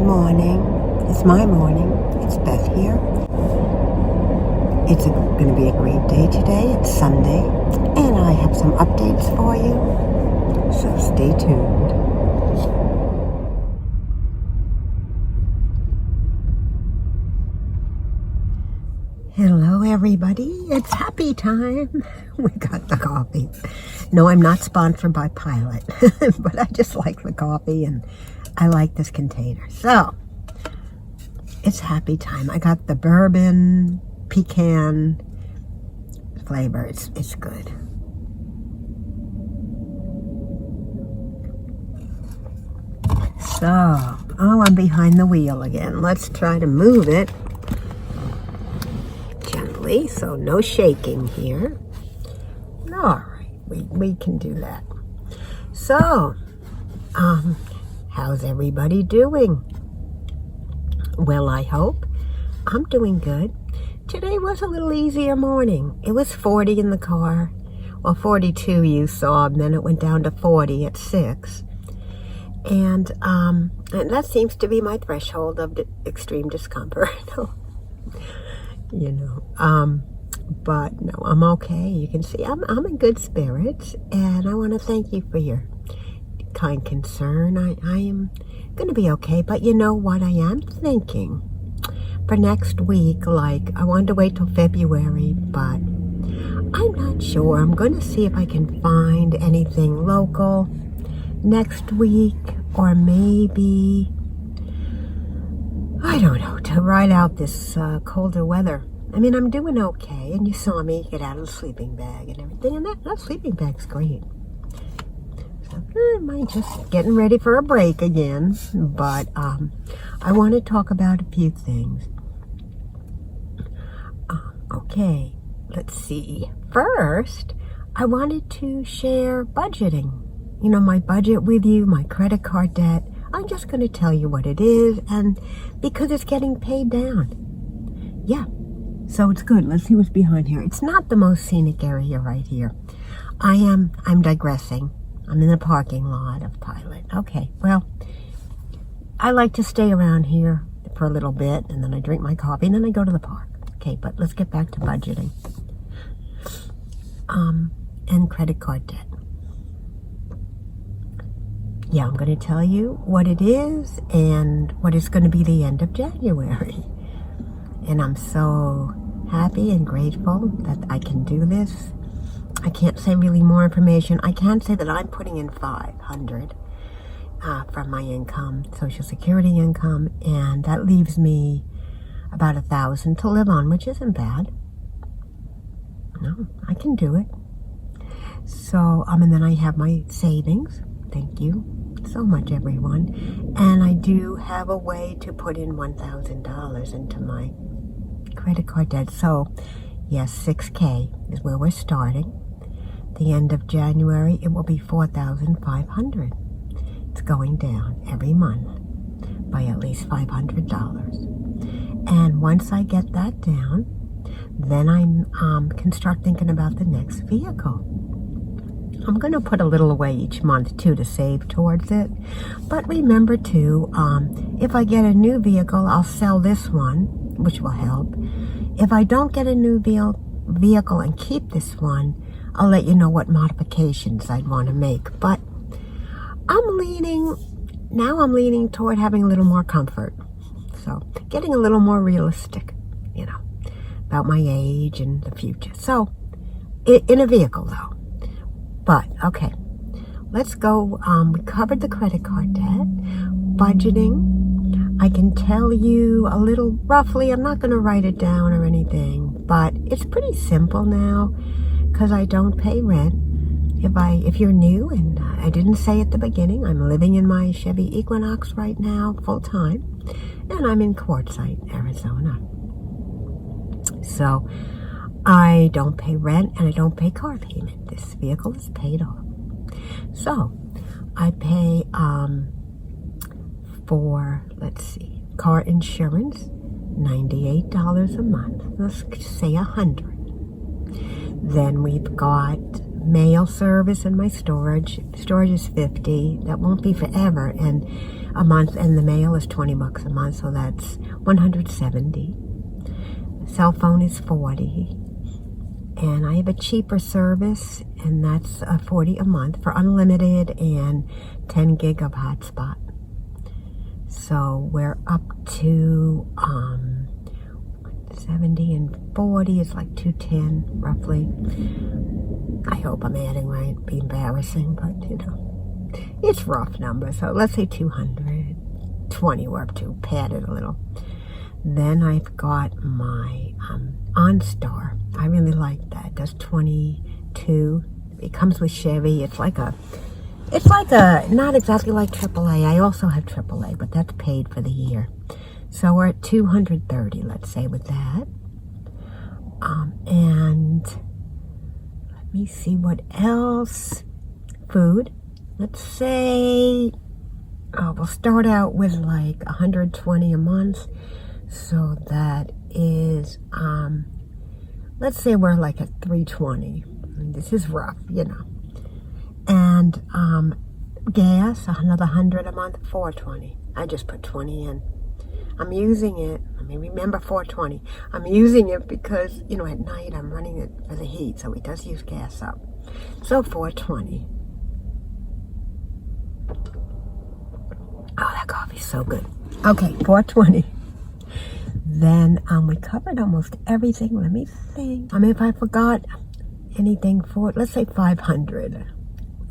morning. It's my morning. It's Beth here. It's going to be a great day today. It's Sunday, and I have some updates for you, so stay tuned. Hello, everybody. It's happy time. We got the coffee. No, I'm not sponsored by Pilot, but I just like the coffee, and I like this container. So, it's happy time. I got the bourbon pecan flavor. It's good. So, I'm behind the wheel again. Let's try to move it gently, so no shaking here. All right, we can do that. So, how's everybody doing? Well, I hope. I'm doing good. Today was a little easier morning. It was 40 in the car. Well, 42 you saw, and then it went down to 40 at 6. And that seems to be my threshold of extreme discomfort. But no, I'm okay. You can see I'm in good spirits, and I want to thank you for your kind concern. I am going to be okay, but you know what I am thinking? For next week, I wanted to wait till February, but I'm not sure. I'm going to see if I can find anything local next week, or maybe, I don't know, to ride out this colder weather. I mean, I'm doing okay, and you saw me get out of the sleeping bag and everything, and that sleeping bag's great. So, I might just getting ready for a break again, but I want to talk about a few things. Okay, let's see. First, I wanted to share budgeting. You know, my budget with you, my credit card debt. I'm just going to tell you what it is, and because it's getting paid down. Yeah. So it's good. Let's see what's behind here. It's not the most scenic area right here. I'm digressing. I'm in the parking lot of Pilot. Okay, well, I like to stay around here for a little bit, and then I drink my coffee, and then I go to the park. Okay, but let's get back to budgeting. And credit card debt. Yeah, I'm going to tell you what it is and what it's going to be the end of January. And I'm so happy and grateful that I can do this. I can't say really more information. I can say that I'm putting in $500 from my income, Social Security income, and that leaves me about $1,000 to live on, which isn't bad. No, I can do it. So, and then I have my savings. Thank you so much, everyone. And I do have a way to put in $1,000 into my credit card debt. So, yes, $6,000 is where we're starting. The end of January, it will be $4,500. It's going down every month by at least $500. And once I get that down, then I can start thinking about the next vehicle. I'm going to put a little away each month, too, to save towards it. But remember, too, if I get a new vehicle, I'll sell this one, which will help. If I don't get a new vehicle and keep this one, I'll let you know what modifications I'd want to make. But I'm leaning toward having a little more comfort. So, getting a little more realistic, about my age and the future. So, in a vehicle, though. But, okay, let's go. We covered the credit card debt, budgeting. I can tell you a little roughly. I'm not going to write it down or anything, but it's pretty simple now because I don't pay rent. If you're new, and I didn't say at the beginning, I'm living in my Chevy Equinox right now, full time, and I'm in Quartzsite, Arizona. So, I don't pay rent and I don't pay car payment. This vehicle is paid off. So, I pay for, car insurance, $98 a month. Let's say $100. Then we've got mail service and my storage. Storage is $50. That won't be forever. And a month, and the mail is $20 a month, so that's $170. Cell phone is $40. And I have a cheaper service, and that's $40 a month for unlimited and 10 gig of hotspot. So we're up to 70 and 40 is like 210 roughly. I hope I'm adding right. Be embarrassing, but you know, it's rough numbers. So let's say 220 we're up to, padded a little. Then I've got my OnStar. I really like that. That's 22. It comes with Chevy. It's like a, not exactly like AAA. I also have AAA, but that's paid for the year. So we're at 230, let's say, with that. And let me see what else. Food. Let's say, we'll start out with like 120 a month. So that is, let's say we're like at 320. This is rough, you know. And gas, another 100 a month, 420. I just put 20 in. I'm using it. I mean, remember 420. I'm using it because, you know, at night I'm running it for the heat, so it does use gas up. So 420. Oh, that coffee's so good. Okay, 420. Then we covered almost everything. Let me think. I mean, if I forgot anything for, let's say 500.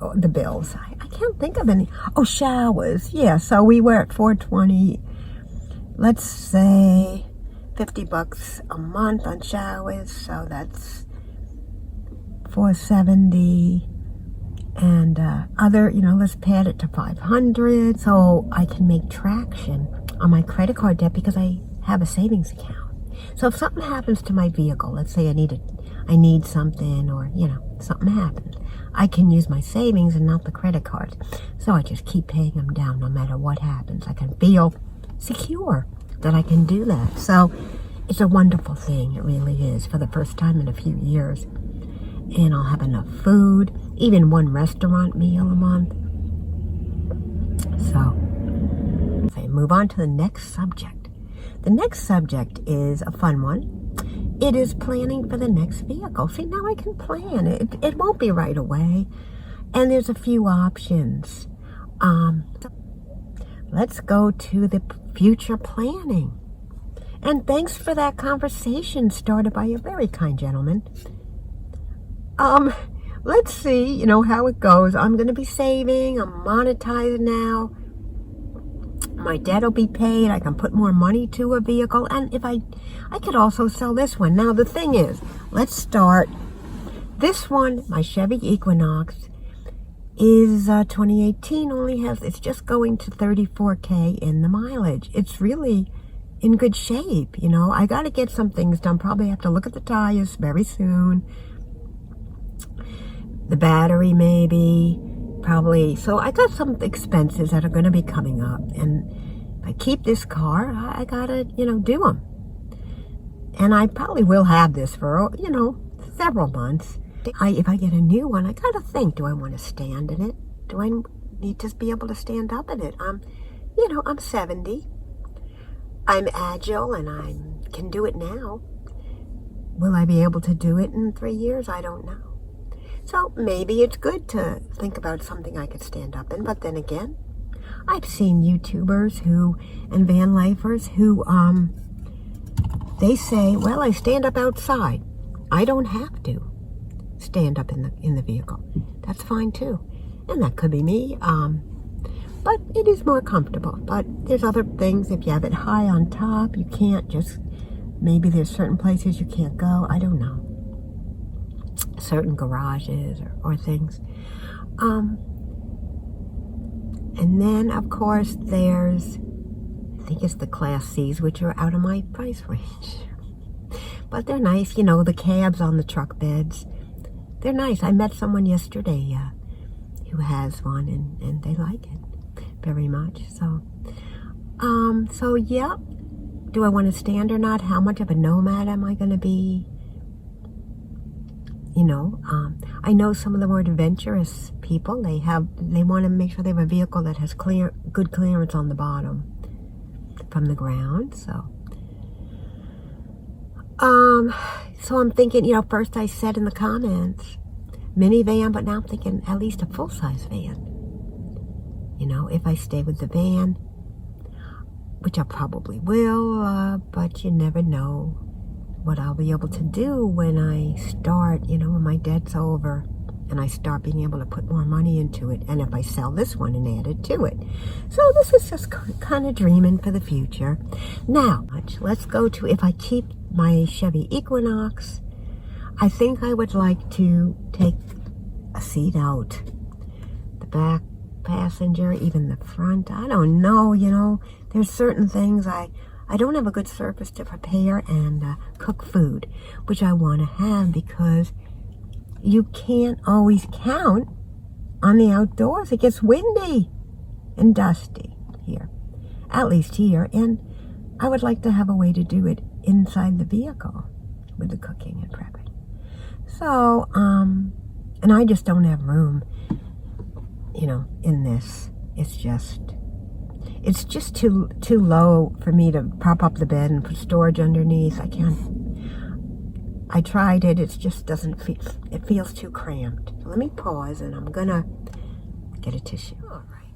Oh, the bills. I can't think of any. Oh, showers. Yeah, so we were at 420. Let's say $50 a month on showers. So that's 470. And other, you know, let's pad it to 500. So I can make traction on my credit card debt because I have a savings account. So if something happens to my vehicle, let's say I need something, or you know, something happens, I can use my savings and not the credit cards. So I just keep paying them down no matter what happens. I can feel secure that I can do that. So it's a wonderful thing. It really is, for the first time in a few years. And I'll have enough food, even one restaurant meal a month. So okay, move on to the next subject. The next subject is a fun one. It is planning for the next vehicle. See, now I can plan. It won't be right away. And there's a few options. Let's go to the future planning. And thanks for that conversation started by a very kind gentleman. Let's see, you know, how it goes. I'm going to be saving. I'm monetizing now. My debt will be paid. I can put more money to a vehicle. And if I could also sell this one. Now, the thing is, let's start. This one, my Chevy Equinox, is 2018, it's just going to 34K in the mileage. It's really in good shape, you know. I got to get some things done. Probably have to look at the tires very soon. The battery, maybe. Probably. So I got some expenses that are going to be coming up. And if I keep this car, I got to, you know, do them. And I probably will have this for, you know, several months. If I get a new one, I got to think, do I want to stand in it? Do I need to be able to stand up in it? You know, I'm 70. I'm agile and I can do it now. Will I be able to do it in 3 years? I don't know. So maybe it's good to think about something I could stand up in. But then again, I've seen YouTubers and van lifers who, they say, well, I stand up outside. I don't have to stand up in the vehicle. That's fine too. And that could be me. But it is more comfortable. But there's other things. If you have it high on top, you can't just, maybe there's certain places you can't go. I don't know. Certain garages or things. And then, of course, there's, I think it's the Class C's, which are out of my price range. But they're nice, you know, the cabs on the truck beds. They're nice. I met someone yesterday who has one, and they like it very much. So yeah. Do I want to stand or not? How much of a nomad am I going to be? I know some of the more adventurous people, they want to make sure they have a vehicle that has good clearance on the bottom from the ground. So I'm thinking, first I said in the comments, minivan, but now I'm thinking at least a full-size van. If I stay with the van, which I probably will, but you never know what I'll be able to do when I start, when my debt's over and I start being able to put more money into it, and if I sell this one and add it to it. So this is just kind of dreaming for the future. Now, let's go to, if I keep my Chevy Equinox, I think I would like to take a seat out. The back passenger, even the front, I don't know, there's certain things I don't have a good surface to prepare and cook food, which I want to have, because you can't always count on the outdoors. It gets windy and dusty here, at least here, and I would like to have a way to do it inside the vehicle with the cooking and prepping. So, and I just don't have room, in this. It's just too low for me to prop up the bed and put storage underneath. I can't. I tried it. It just doesn't feel. It feels too cramped. So let me pause, and I'm gonna get a tissue. All right.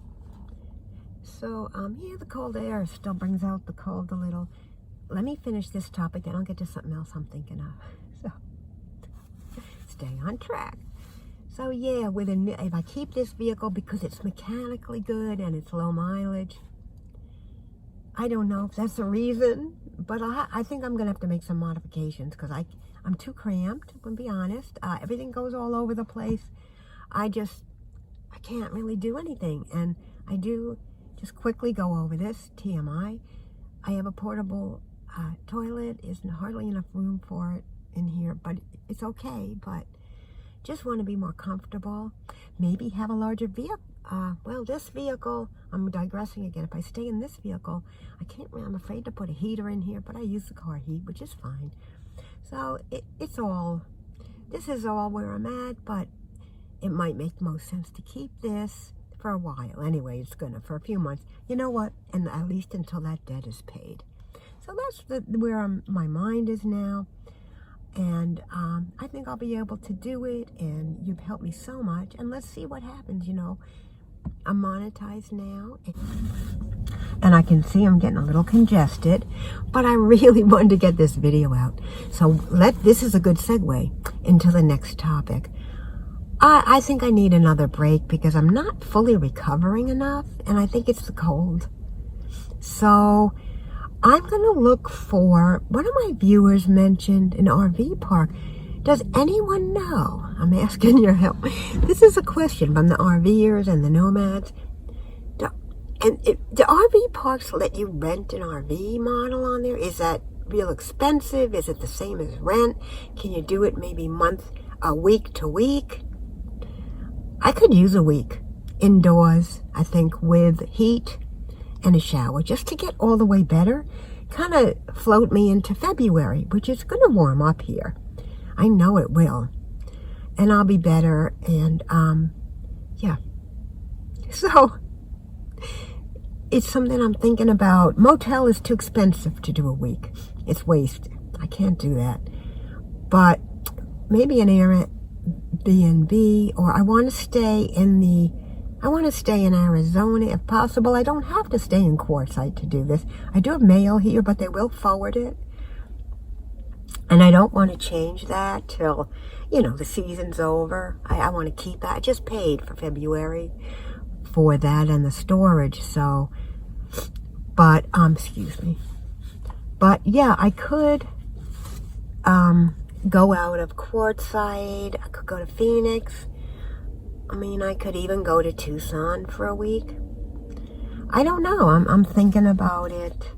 So the cold air still brings out the cold a little. Let me finish this topic, and I'll get to something else I'm thinking of. So stay on track. So yeah, if I keep this vehicle because it's mechanically good and it's low mileage, I don't know if that's the reason, but I think I'm going to have to make some modifications, because I'm too cramped, I'm going to be honest. Everything goes all over the place. I can't really do anything. And I do just quickly go over this, TMI. I have a portable toilet. There's hardly enough room for it in here, but it's okay. But just want to be more comfortable. Maybe have a larger vehicle. This vehicle, I'm digressing again. If I stay in this vehicle, I'm afraid to put a heater in here, but I use the car heat, which is fine. So this is all where I'm at, but it might make the most sense to keep this for a while. Anyway, it's gonna, for a few months. You know what? And at least until that debt is paid. So that's where my mind is now. And I think I'll be able to do it, and you've helped me so much. And let's see what happens, I'm monetized now. And I can see I'm getting a little congested, but I really wanted to get this video out. So this is a good segue into the next topic. I think I need another break because I'm not fully recovering enough, and I think it's the cold. So I'm going to look for, one of my viewers mentioned an RV park. Does anyone know? I'm asking your help. This is a question from the RVers and the nomads. Do RV parks let you rent an RV model on there? Is that real expensive? Is it the same as rent? Can you do it maybe week to week? I could use a week indoors, I think, with heat and a shower, just to get all the way better. Kind of float me into February, which is going to warm up here. I know it will. And I'll be better. And, yeah. So, it's something I'm thinking about. Motel is too expensive to do a week. It's wasted. I can't do that. But maybe an Airbnb, or I want to stay in Arizona if possible. I don't have to stay in Quartzsite to do this. I do have mail here, but they will forward it. And I don't want to change that till, the season's over. I want to keep that. I just paid for February for that and the storage. So, but, excuse me. But yeah, I could, go out of Quartzsite. I could go to Phoenix. I could even go to Tucson for a week. I don't know. I'm thinking about it.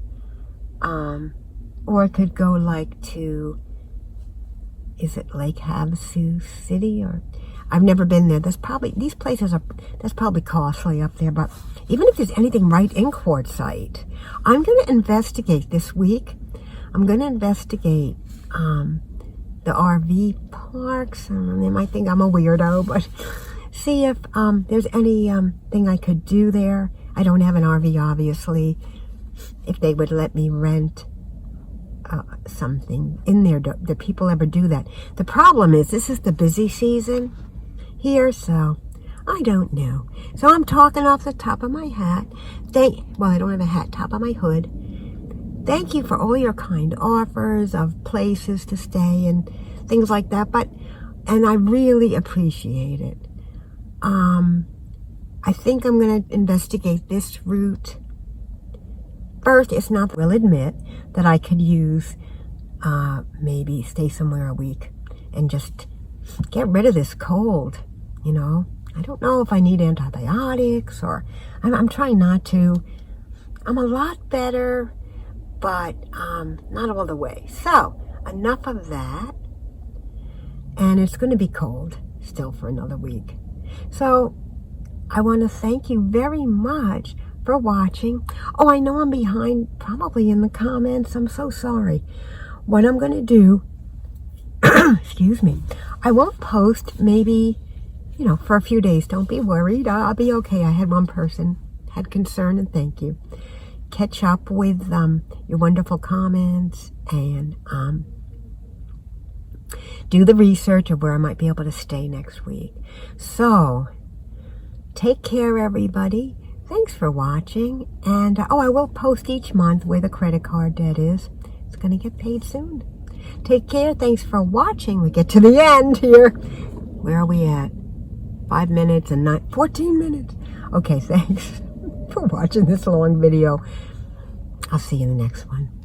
Or I could go to, is it Lake Havasu City? Or I've never been there. That's probably costly up there. But even if there's anything right in Quartzsite, I'm going to investigate this week. I'm going to investigate the RV parks. They might think I'm a weirdo, but see if there's any thing I could do there. I don't have an RV, obviously. If they would let me rent something in there. Do people ever do that? The problem is this is the busy season here, so I don't know. So I'm talking off the top of my hat. Well, I don't have a hat, top of my hood. Thank you for all your kind offers of places to stay and things like that. And I really appreciate it. I think I'm going to investigate this route. First, it's not, will admit that I could use, maybe stay somewhere a week and just get rid of this cold, you know. I don't know if I need antibiotics or, I'm trying not to. I'm a lot better, but not all the way. So, enough of that. And it's going to be cold still for another week. So, I want to thank you very much for watching. Oh, I know I'm behind probably in the comments. I'm so sorry. What I'm going to do, excuse me, I won't post maybe, you know, for a few days. Don't be worried. I'll be okay. I had one person had concern, and thank you. Catch up with your wonderful comments and do the research of where I might be able to stay next week. So, take care, everybody. Thanks for watching. And, I will post each month where the credit card debt is. It's going to get paid soon. Take care. Thanks for watching. We get to the end here. Where are we at? 5 minutes and 14 minutes. Okay, thanks for watching this long video. I'll see you in the next one.